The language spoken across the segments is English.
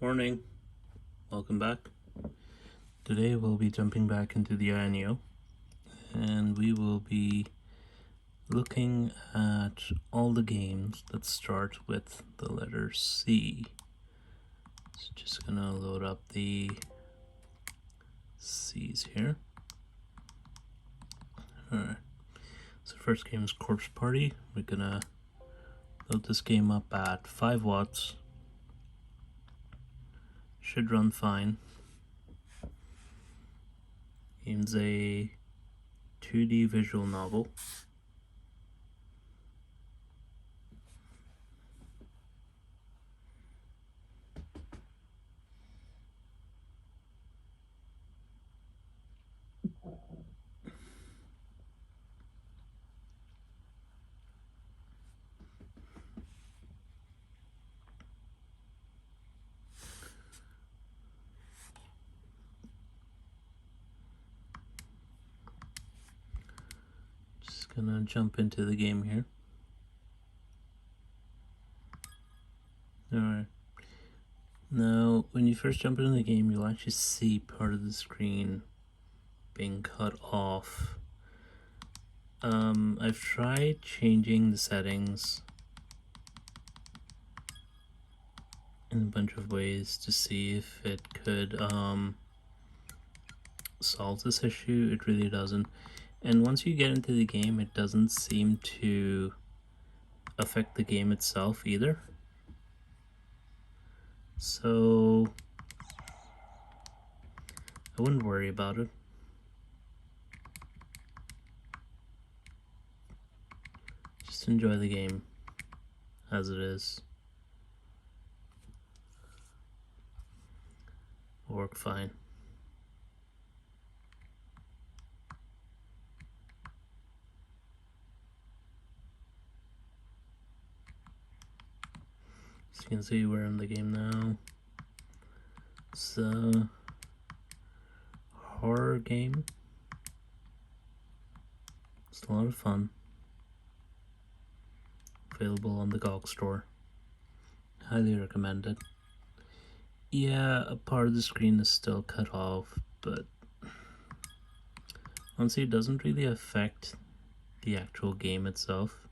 Morning, welcome back. Today we'll be jumping back into the AYANEO and we will be looking at all the games that start with the letter C. So just gonna load up the C's here. Alright, so first game is Corpse Party. We're gonna load this game up at 5 watts. Should run fine. Game's a 2D visual novel. Just gonna jump into the game here. Alright. Now, when you first jump into the game, you'll actually see part of the screen being cut off. I've tried changing the settings in a bunch of ways to see if it could solve this issue. It really doesn't. And once you get into the game, it doesn't seem to affect the game itself either. So I wouldn't worry about it. Just enjoy the game as it is. It'll work fine. As you can see, we're in the game now. It's a horror game. It's a lot of fun. Available on the GOG store. Highly recommend it. Yeah, a part of the screen is still cut off, but honestly it doesn't really affect the actual game itself.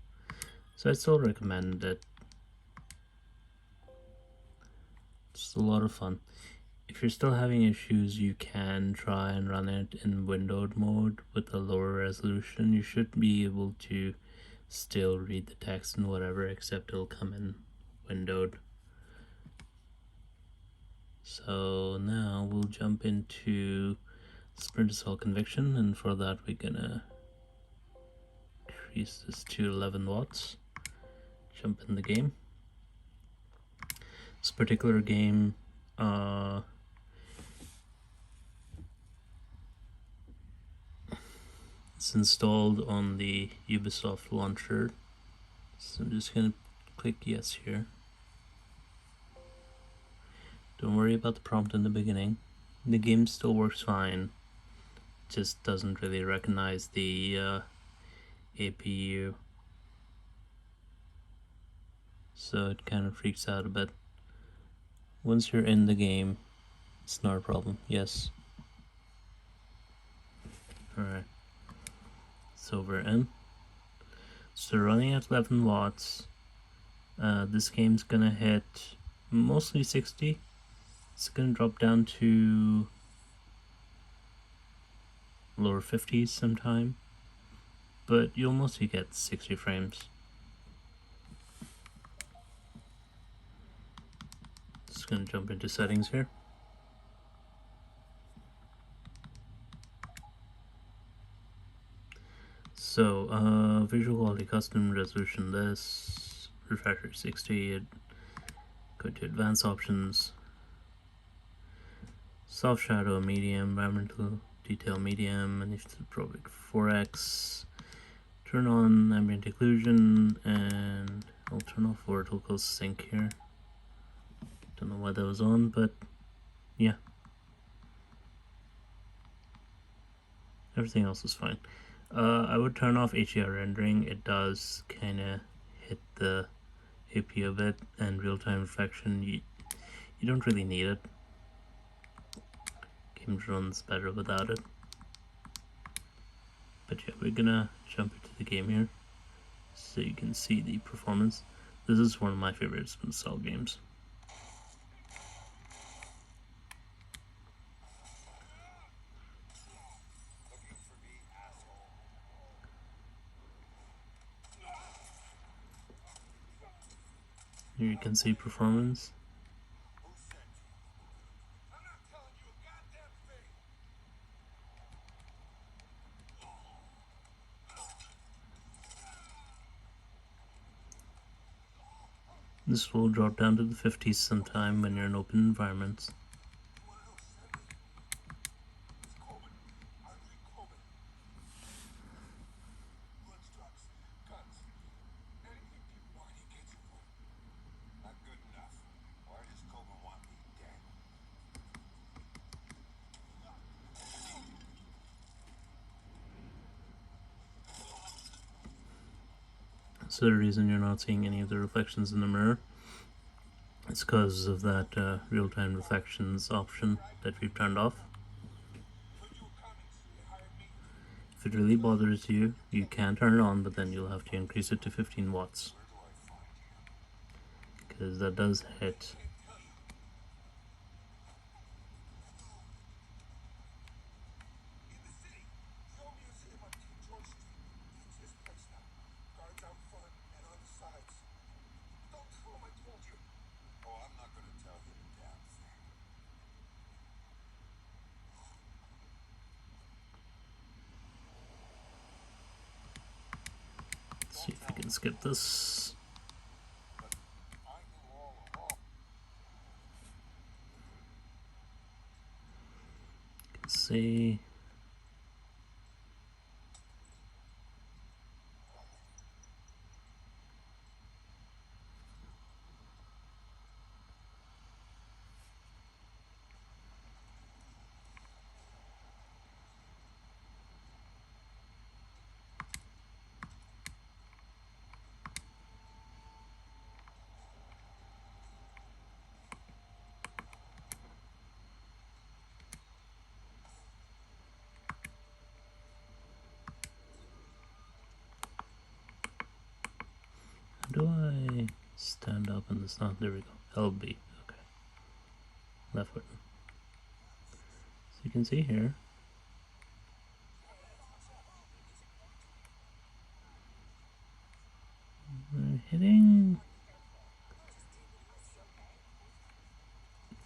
So I still recommend it. It's a lot of fun. If you're still having issues, you can try and run it in windowed mode with a lower resolution. You should be able to still read the text and whatever, except it'll come in windowed. So now we'll jump into Splinter Conviction, and for that we're gonna increase this to 11 watts. Jump in the game. This particular game it's installed on the Ubisoft launcher, so I'm just gonna click yes here. Don't worry about the prompt in the beginning. The game still works fine, just doesn't really recognize the APU, so it kind of freaks out a bit. Once you're in the game, it's not a problem. Yes. Alright. So we're in. So running at 11 watts. This game's gonna hit mostly 60. It's gonna drop down to lower 50s sometime, but you'll mostly get 60 frames. Just gonna jump into settings here. So visual quality, custom resolution, this refresh rate 60. Go to advanced options, soft shadow medium, environmental detail medium, and if it's probably 4x. Turn on ambient occlusion, and I'll turn off vertical sync here. Don't know why that was on, but yeah, everything else is fine. I would turn off HDR rendering. It does kind of hit the APU a bit, and real-time reflection. You You don't really need it. Game runs better without it. But yeah, we're gonna jump into the game here so you can see the performance. This is one of my favorite Splinter Cell games. Here you can see performance. This will drop down to the 50s sometime when you're in open environments. So the reason you're not seeing any of the reflections in the mirror is because of that real-time reflections option that we've turned off. If it really bothers you, you can turn it on, but then you'll have to increase it to 15 watts. Because that does hit. See if we can skip this. You can see. How do I stand up in this? Oh, there we go. LB. Okay. Left button. So you can see here. We're hitting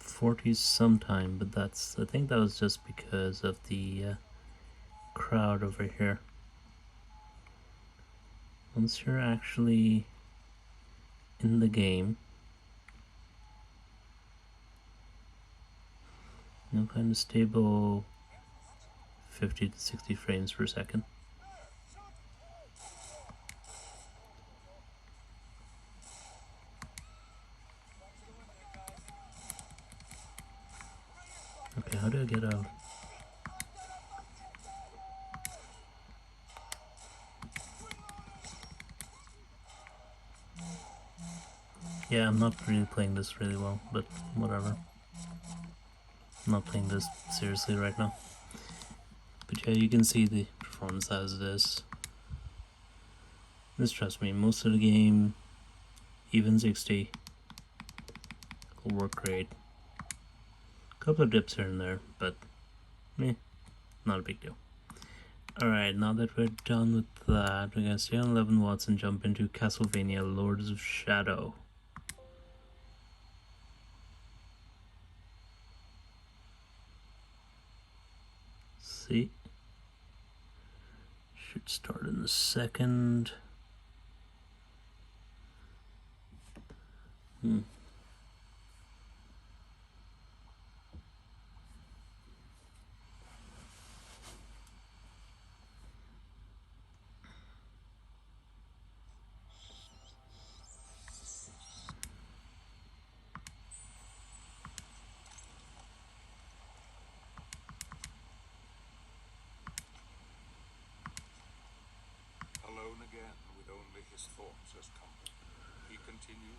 40s sometime, but I think that was just because of the crowd over here. Once you're actually in the game, you'll find a stable 50 to 60 frames per second. Okay, how do I get out? Yeah, I'm not really playing this really well, but whatever. I'm not playing this seriously right now. But yeah, you can see the performance as it is. Just trust me, most of the game, even 60, will work great. A couple of dips here and there, but not a big deal. Alright, now that we're done with that, we're gonna stay on 11 watts and jump into Castlevania Lords of Shadow. See? Should start in a second.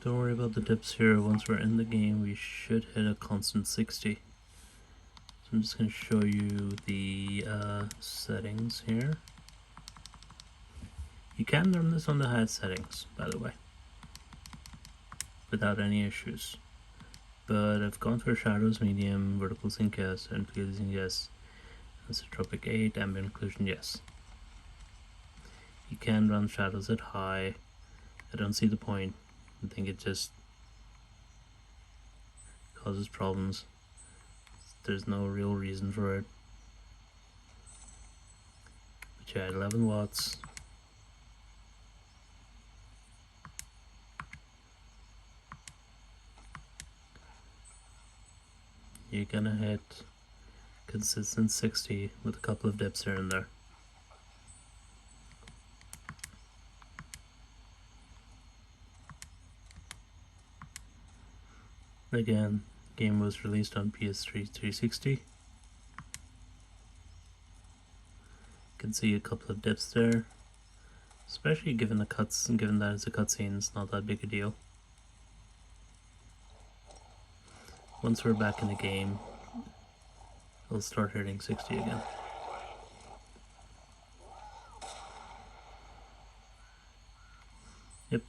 Don't worry about the dips here. Once we're in the game, we should hit a constant 60. So I'm just going to show you the settings here. You can run this on the highest settings, by the way, without any issues. But I've gone for shadows medium, vertical sync yes, and pleasing yes, isotropic 8, ambient occlusion yes. You can run shadows at high. I don't see the point. I think it just causes problems. There's no real reason for it. But yeah, 11 watts. You're gonna hit consistent 60 with a couple of dips here and there. Again, game was released on PS3 360. You can see a couple of dips there, especially given the cuts, and given that it's a cutscene, it's not that big a deal. Once we're back in the game, it'll start hitting 60 again. Yep.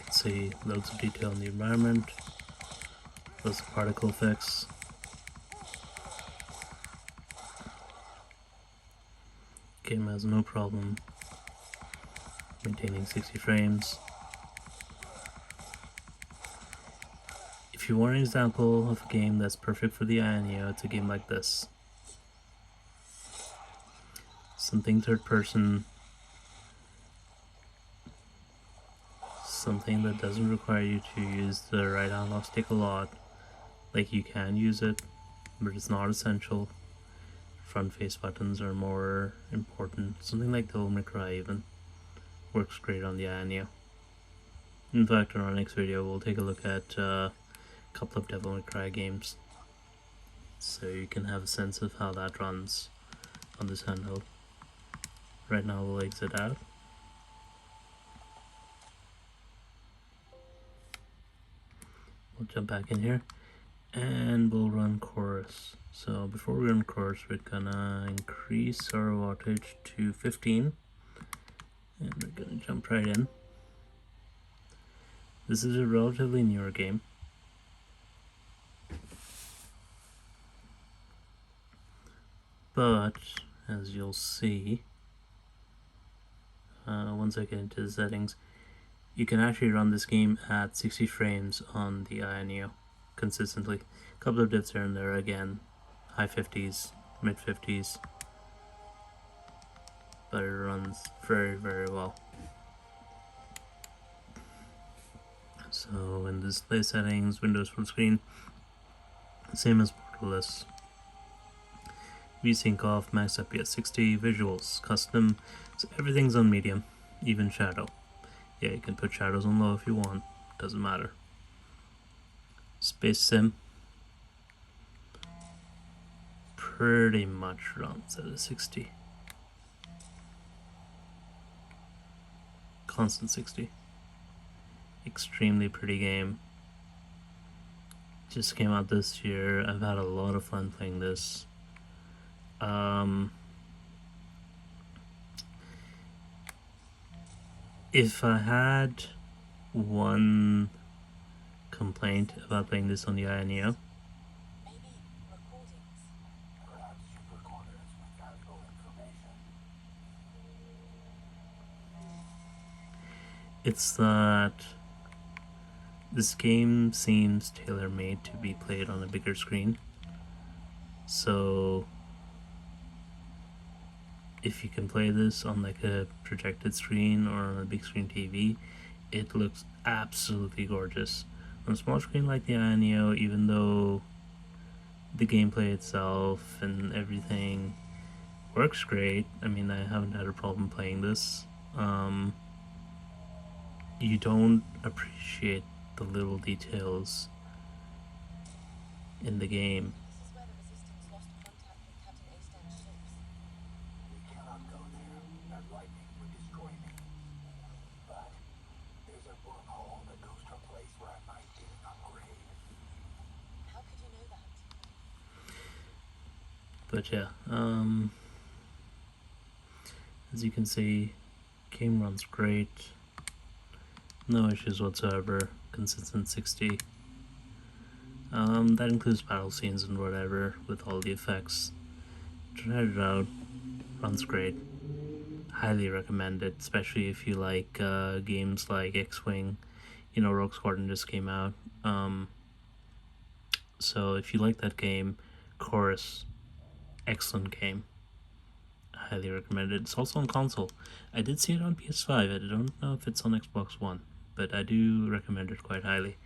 See loads of detail in the environment, loads of particle effects. Game has no problem maintaining 60 frames. If you want an example of a game that's perfect for the AYANEO, it's a game like this. Something third person, something that doesn't require you to use the right analog stick a lot. Like, you can use it, but it's not essential. Front face buttons are more important. Something like Devil May Cry even works great on the AYANEO. In fact, in our next video we'll take a look at a couple of Devil May Cry games, so you can have a sense of how that runs on this handheld. Right now we'll exit out. We'll jump back in here and we'll run chorus. So before we run chorus, we're gonna increase our wattage to 15 and we're gonna jump right in. This is a relatively newer game. But as you'll see, once I get into the settings, you can actually run this game at 60 frames on the AYANEO consistently. A couple of dips here and there, again, high 50s, mid 50s, but it runs very, very well. So in display settings, Windows full screen, same as borderless. VSync off, max FPS 60, visuals, custom, so everything's on medium, even shadow. Yeah, you can put shadows on low if you want, doesn't matter. Space sim pretty much runs at a 60. Constant 60. Extremely pretty game. Just came out this year. I've had a lot of fun playing this. If I had one complaint about playing this on the AYANEO, it's that this game seems tailor-made to be played on a bigger screen. So if you can play this on like a projected screen or on a big screen TV, it looks absolutely gorgeous. On a small screen like the AYANEO, even though the gameplay itself and everything works great, I mean, I haven't had a problem playing this. you don't appreciate the little details in the game. But yeah, as you can see, game runs great, no issues whatsoever, consistent 60. That includes battle scenes and whatever, with all the effects. Tried it out, runs great, highly recommend it, especially if you like games like X-Wing. You know, Rogue Squadron just came out, so if you like that game, Chorus, excellent game. Highly recommend it. It's also on console. I did see it on PS5. I don't know if it's on Xbox One, but I do recommend it quite highly.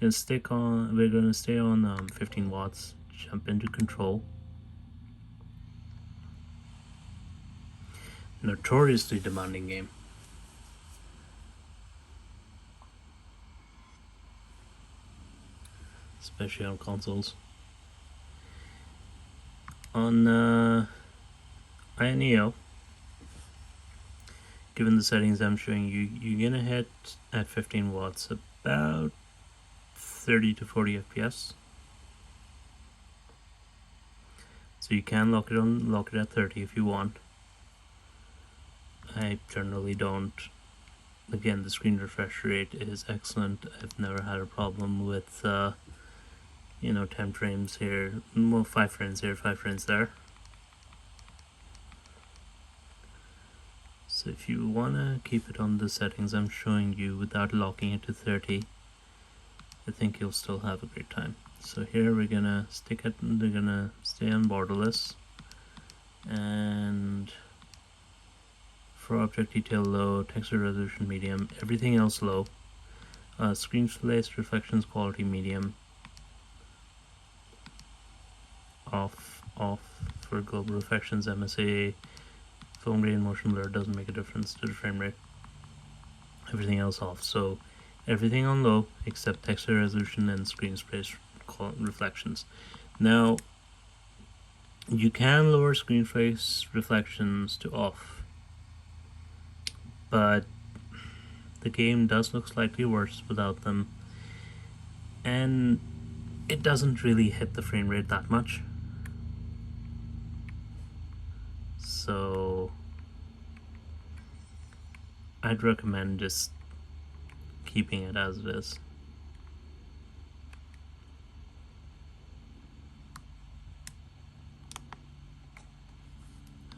We're gonna stay on 15 watts. Jump into Control. Notoriously demanding game. Especially on consoles. On AYANEO, given the settings I'm showing you, you're gonna hit at 15 watts about 30 to 40 FPS. So you can lock it at 30 if you want. I generally don't. Again, the screen refresh rate is excellent. I've never had a problem with 10 frames here, well, 5 frames here, 5 frames there. So if you wanna keep it on the settings I'm showing you without locking it to 30, I think you'll still have a great time. So here we're gonna stay on borderless, and for object detail low, texture resolution medium, everything else low. Screen space reflections quality medium, off for global reflections, MSA, film grain, motion blur doesn't make a difference to the frame rate. Everything else off. So everything on low except texture resolution and screen space reflections. Now you can lower screen space reflections to off, but the game does look slightly worse without them, and it doesn't really hit the frame rate that much. So I'd recommend just keeping it as it is.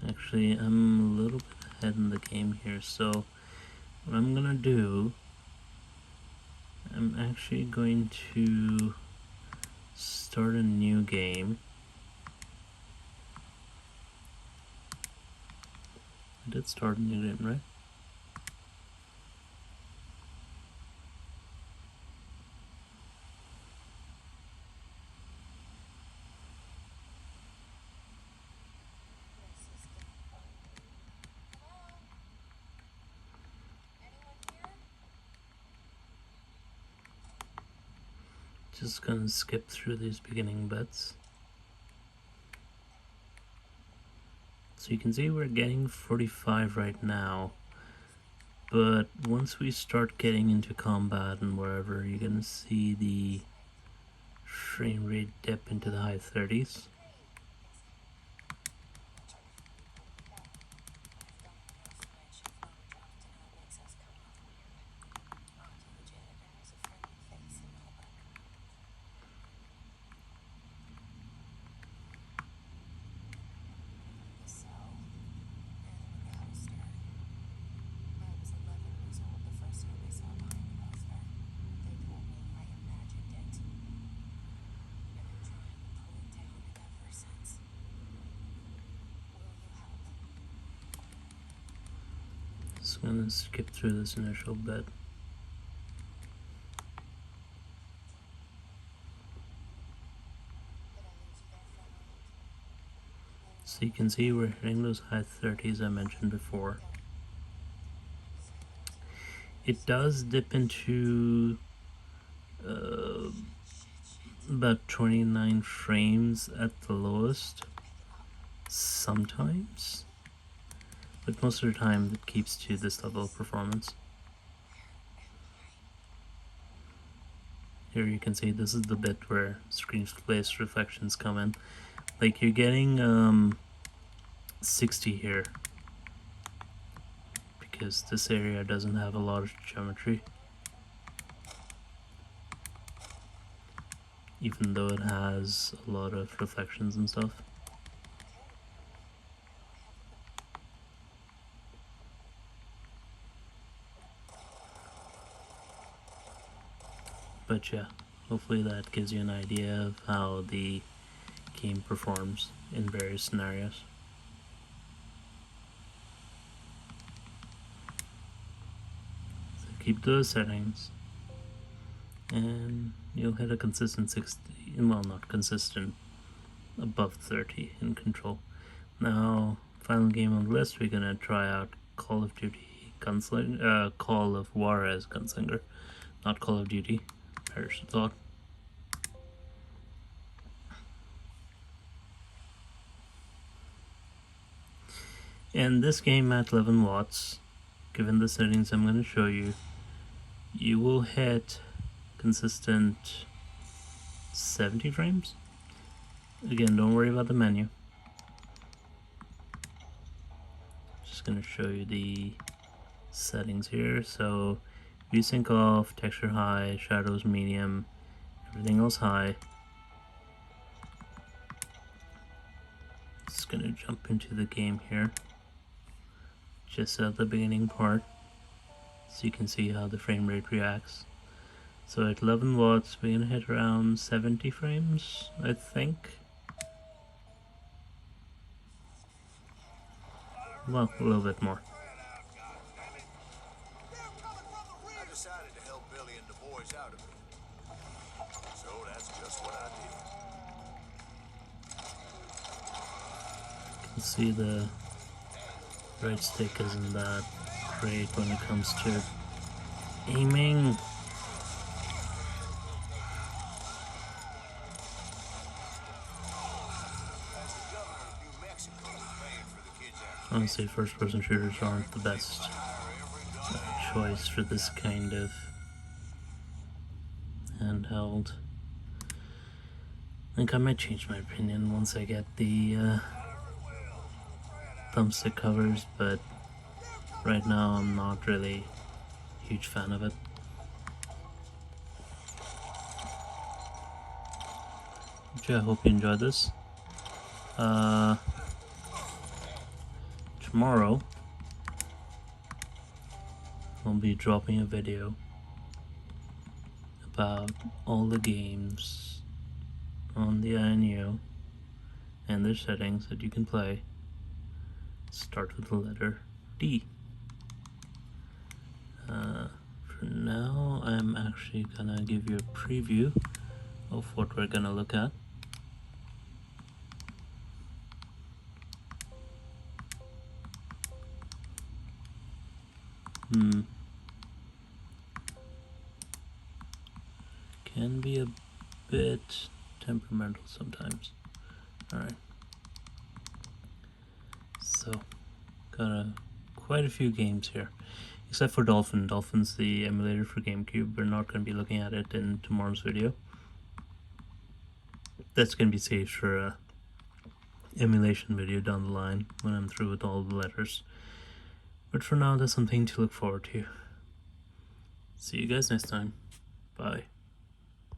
Actually, I'm a little bit ahead in the game here, so what I'm gonna do, I'm actually going to start a new game. I did start a new game, right? Just gonna skip through these beginning bits. So you can see we're getting 45 right now, but once we start getting into combat and wherever, you're gonna see the frame rate dip into the high 30s. So I'm gonna skip through this initial bit. So you can see we're hitting those high 30s I mentioned before. It does dip into about 29 frames at the lowest sometimes, but most of the time it keeps to this level of performance. Here you can see this is the bit where screen-based reflections come in. Like, you're getting 60 here because this area doesn't have a lot of geometry, even though it has a lot of reflections and stuff. But yeah, hopefully that gives you an idea of how the game performs in various scenarios. So keep those settings and you'll hit a consistent 60, well, not consistent, above 30 in control. Now, final game on the list, we're gonna try out Call of Duty Gunslinger, Call of Juarez Gunslinger, not Call of Duty. Perish the thought. And this game at 11 watts, given the settings I'm going to show you, you will hit consistent 70 frames. Again, don't worry about the menu. Just going to show you the settings here. So VSync off, texture high, shadows medium, everything else high. Just gonna jump into the game here, just at the beginning part, so you can see how the frame rate reacts. So at 11 watts, we're gonna hit around 70 frames, I think. Well, a little bit more. Out of it. So that's just what I did. You can see the right stick isn't that great when it comes to aiming. Honestly, first-person shooters aren't the best choice for this kind of handheld. I think I might change my opinion once I get the thumbstick covers, but right now I'm not really a huge fan of it. But yeah, I hope you enjoyed this. Tomorrow I'll be dropping a video about all the games on the AYANEO and their settings that you can play. Start with the letter D. For now, I'm actually gonna give you a preview of what we're gonna look at. Can be a bit temperamental sometimes. Alright. So, got quite a few games here. Except for Dolphin. Dolphin's the emulator for GameCube. We're not going to be looking at it in tomorrow's video. That's going to be saved for a emulation video down the line when I'm through with all the letters. But for now, there's something to look forward to. See you guys next time. Bye.